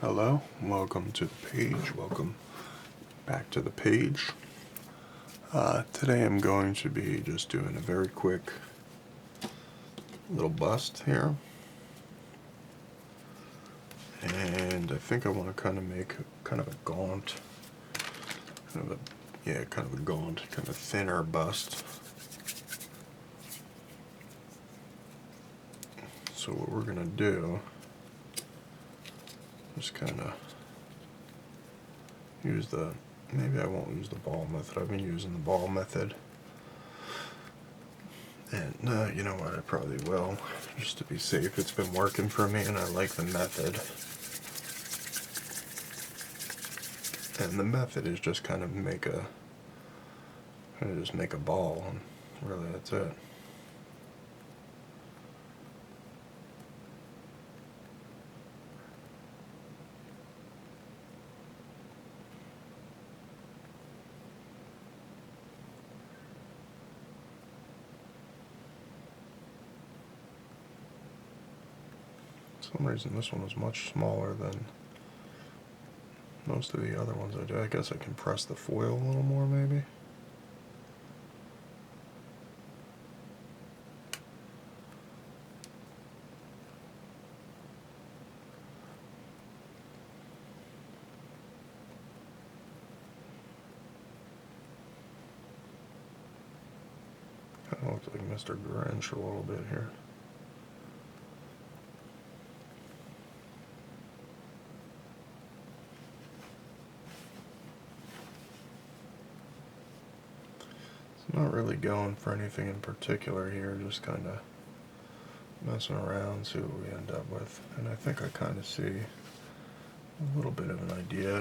Hello, welcome to the page, welcome back to the page. Today I'm going to be just doing a very quick little bust here. And I think I want to kind of make kind of a gaunt, kind of a gaunt, kind of thinner bust. So what we're going to do is kind of use maybe I won't use the ball method. I've been using the ball method. And you know what, I probably will, just to be safe. It's been working for me and I like the method. And the method is just kind of make a ball, and really that's it. For some reason this one was much smaller than most of the other ones I do. I guess I can press the foil a little more maybe. Kind of looks like Mr. Grinch a little bit here. Not really going for anything in particular here, just kind of messing around, see what we end up with. And I think I kind of see a little bit of an idea. I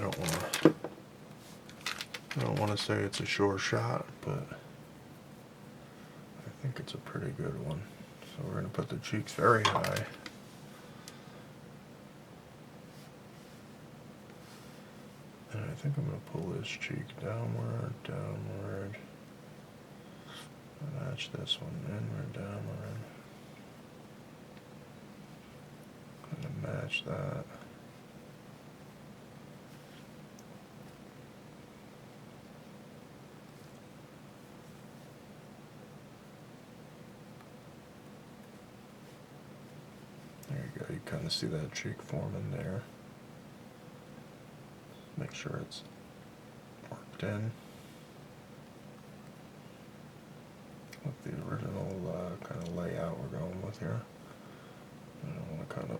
don't want to say it's a sure shot, but I think it's a pretty good one. So we're going to put the cheeks very high. And I think I'm going to pull this cheek downward. Match this one, inward, downward. Kind of match that. There you go, you kind of see that cheek forming there. Make sure it's worked in with the original kind of layout we're going with here. And I want to kind of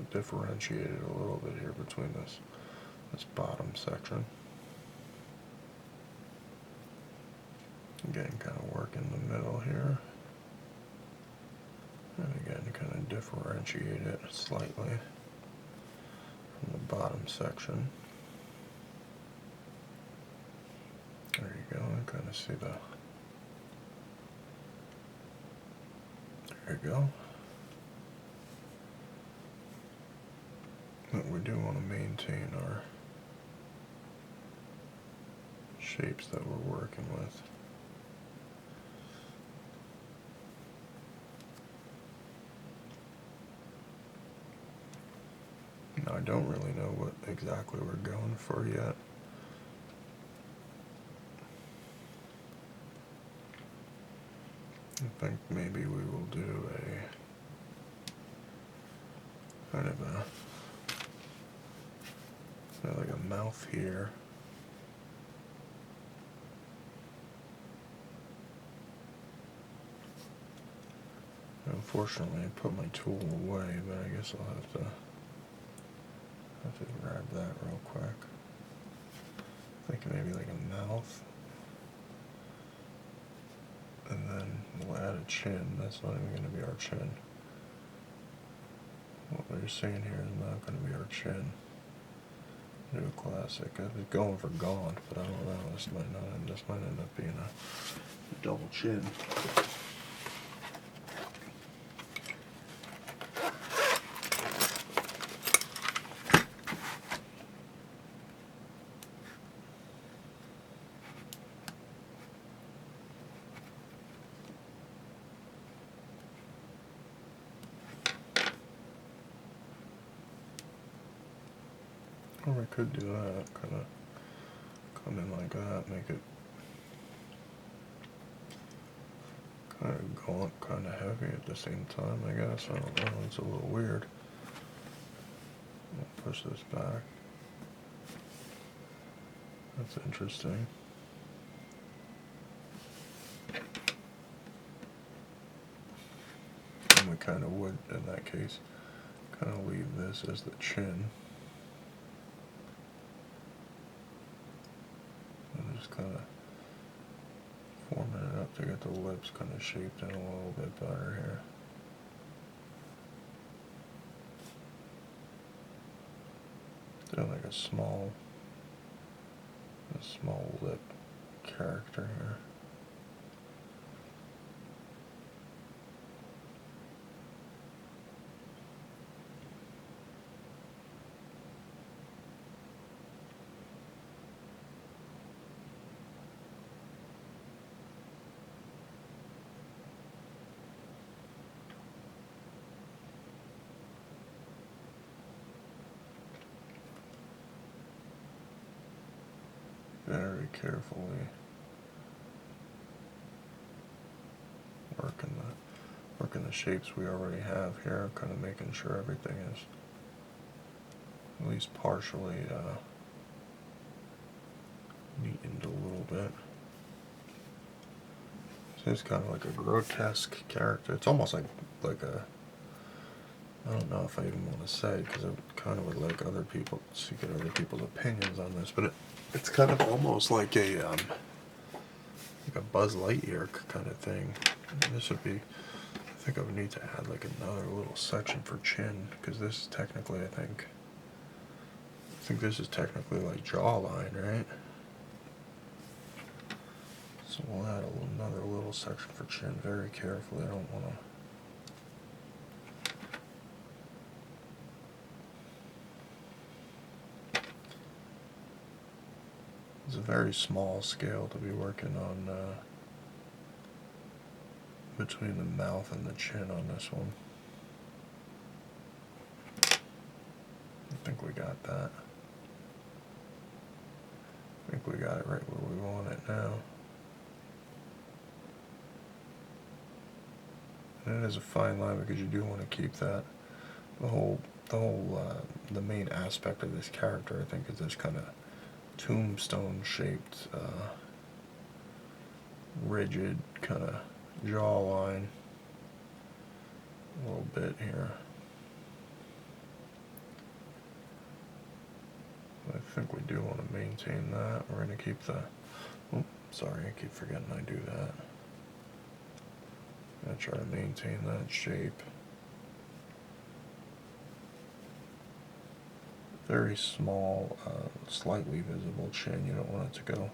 differentiate it a little bit here between this bottom section. Again, kind of work in the middle here. And again, kind of differentiate it slightly from the bottom section. There you go, I kind of see there you go. But we do want to maintain our shapes that we're working with. Now I don't really know what exactly we're going for yet. I think maybe we will do a kind of like a mouth here. Unfortunately, I put my tool away, but I guess I'll have to grab that real quick. Thinking maybe like a mouth. And then we'll add a chin. That's not even going to be our chin. What we're seeing here is not going to be our chin. Do a classic. I was going for gaunt, but I don't know. This might end up being a double chin. Or I could do that, kind of come in like that, make it kind of gaunt, kind of heavy at the same time, I guess. I don't know, it's a little weird. I'll push this back. That's interesting. And we kind of would, in that case, kind of leave this as the chin. And just kind of forming it up to get the lips kind of shaped in a little bit better here. Doing like a small lip character here. Very carefully working the shapes we already have here, kind of making sure everything is at least partially neatened a little bit. So it's kind of like a grotesque character. It's almost like a, I don't know if I even want to say, because I kind of would like other people to get other people's opinions on this, but it's kind of almost like a Buzz Lightyear kind of thing. And this would be, I think I would need to add like another little section for chin, because this is technically, I think this is technically like jawline, right? So we'll add another little section for chin very carefully. I don't want to. It's a very small scale to be working on between the mouth and the chin on this one. I think we got that. I think we got it right where we want it now. And it is a fine line because you do want to keep that. The main aspect of this character, I think, is this kind of tombstone-shaped, rigid kind of jawline. A little bit here. I think we do want to maintain that. We're going to keep the... Oh, sorry, I keep forgetting I do that. I'm going to try to maintain that shape. Very small, slightly visible chin. You don't want it to go...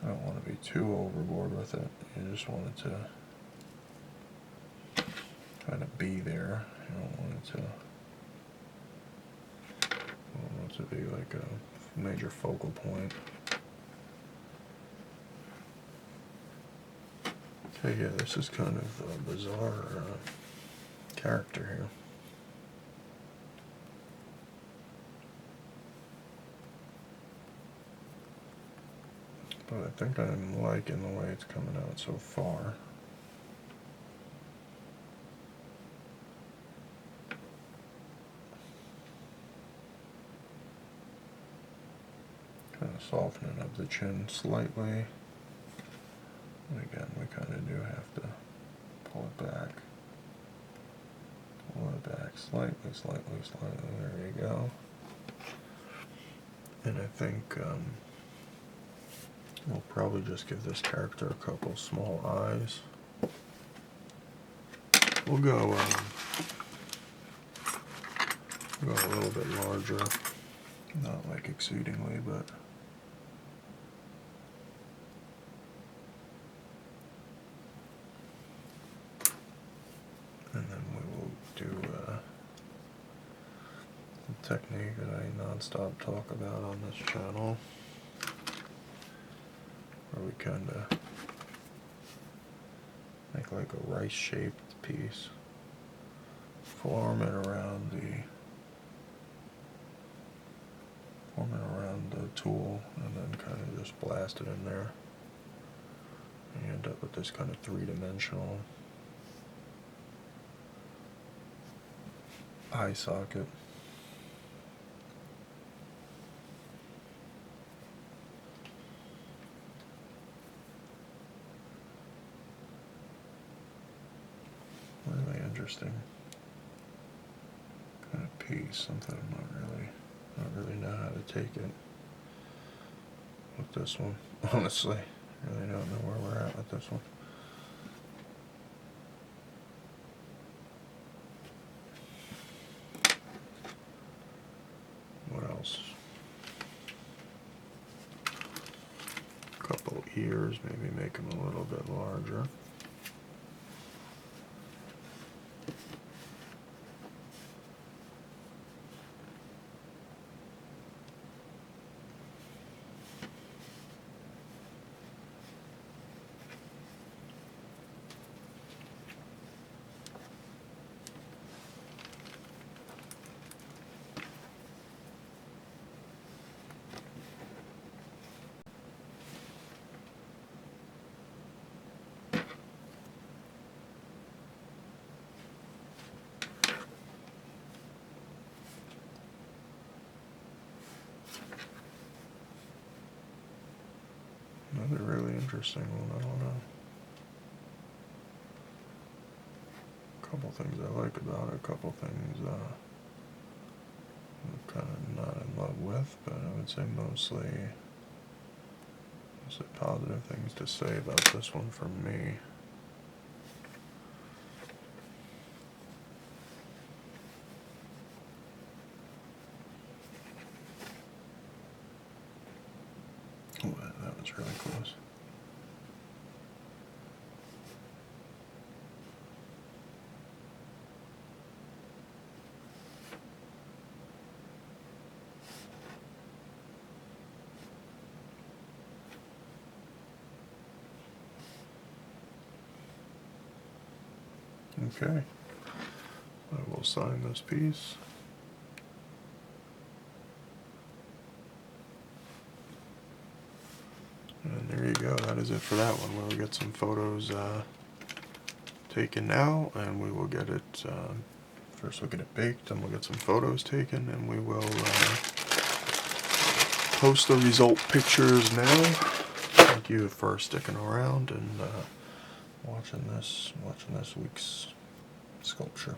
I don't want to be too overboard with it. You just want it to kind of be there. You don't want it to be like a major focal point. Okay, yeah, this is kind of a bizarre character here. But I think I'm liking the way it's coming out so far. Kind of softening up the chin slightly. And again, we kind of do have to pull it back. Pull it back slightly, slightly, slightly. There you go. And I think we'll probably just give this character a couple small eyes. We'll go a little bit larger. Not like exceedingly, but... And then we will do the technique that I non-stop talk about on this channel, where we kind of make like a rice-shaped piece, form it around tool and then kind of just blast it in there. And you end up with this kind of three-dimensional eye socket. Really interesting kind of piece, something I'm not really know how to take it with this one. Honestly, really don't know where we're at with this one. What else? A couple ears, maybe make them a little bit larger. Another really interesting one, I don't know. A couple things I like about it, a couple things I'm kind of not in love with, but I would say mostly positive things to say about this one for me. Oh, that was really close. Okay, I will sign this piece. And there you go, that is it for that one. We'll get some photos taken now, and we will get it, first we'll get it baked, and we'll get some photos taken, and we will post the result pictures now. Thank you for sticking around and watching this week's sculpture.